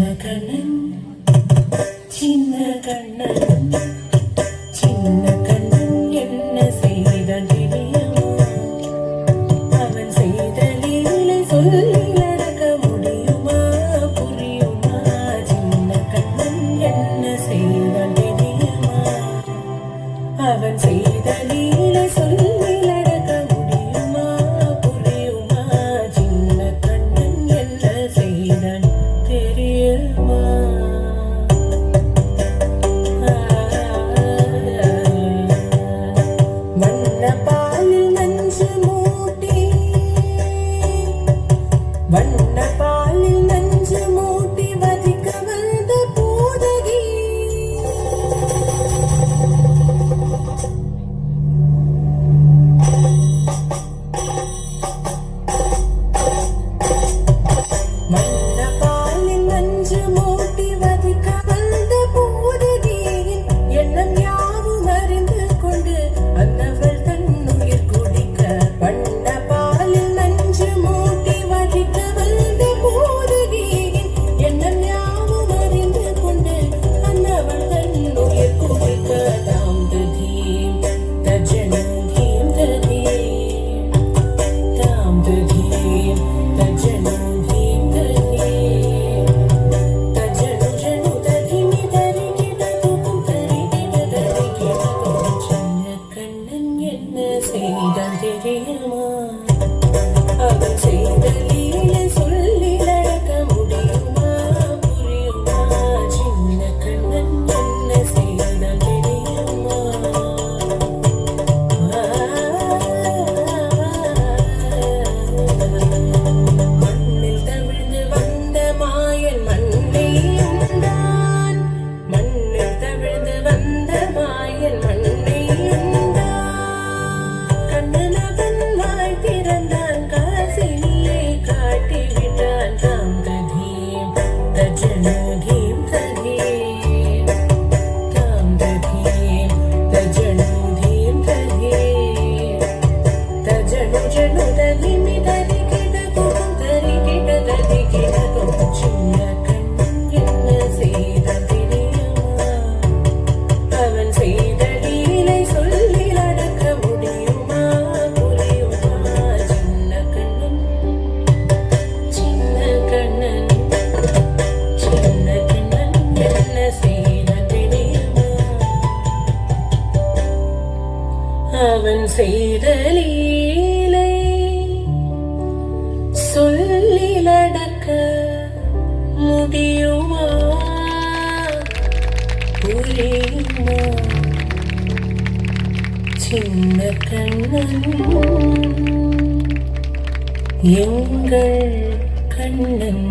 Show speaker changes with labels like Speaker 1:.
Speaker 1: கண்ணன் சின்ன கண்ணன் சின்ன கண்ணன் என்ன செய்தான் தெரியுமா? அவன் செய்த லீலை சொல்லி நடக்க முடியுமா புரியுமா? சின்ன கண்ணன் என்ன செய்தான் தெரியுமா? அவன் செய்த லீலை சொல்லி நடக்க முடியுமா புரியுமா? சின்ன கண்ணன் என்ன செய்தான் தெரியுமா? வண்ண பாலில் நஞ்சு மூட்டி வண்ண பாலில் நஞ்சு மூட்டி வதிக்க வந்த பூதகி வண்ண பாலில் நஞ்சு மூட்டி வதிக்க வந்த பூதகியின் எண்ணம் யாவும் அறிந்து கொண்டு அந்தவள் தன்னுயிர் குடிக்க வண்ண பாலில் நஞ்சு மூட்டி வதிக்க வந்த பூதகியின் எண்ணம் யாவும் அறிந்து கொண்டு அந்தவள் தன்னுயிர் குடிக்க தாம் ததீம் தஜனம் தீம் ததீம் தாம் ததீம் தஜனம் தீம் ததீம் தஜனு ஜனு ததிமி தரிகிட துகும் தரிகிட தரிகிட துகும் சின்ன கண்ணன் என்ன செய்தான் தெரியுமா? அவன் செய்த லீலை சொல்லி நடக்க முடியுமா புரியுமா? சின்ன கண்ணன் என்ன செய்தான் தெரியுமா? மண்ணில் தவிழ்ந்து வந்த மாயன் மண்ணை உண்டான் மண்ணில் தவிழ்ந்து வந்த மாயன் மண்ணை உண்டான் கண்ணன் அவன் வாய் திறந்தான் காசினியை காட்டிவிட்டான் தாம் ததீம் தஜனு தீம் ததீம் தாம் ததீம் தஜனு தீம் ததீம் தஜனு ஜனு ததிமி தரிகிட துகும் தரிகிட தரிகிட துகும் சின்ன கண்ணன் என்ன செய்தான் தெரியுமா? அவன் செய்த லீலை சொல்லி நடக்க முடியுமா புரியுமா? சின்ன கண்ணன் சின்ன கண்ணன் சின்ன கண்ணன் என்ன செய்தான் தெரியுமா? அவன் செய்த லீலை சொல்லி நடக்க முடியுமா புரியுமா? சின்ன கண்ணன் எங்கள் கண்ணன்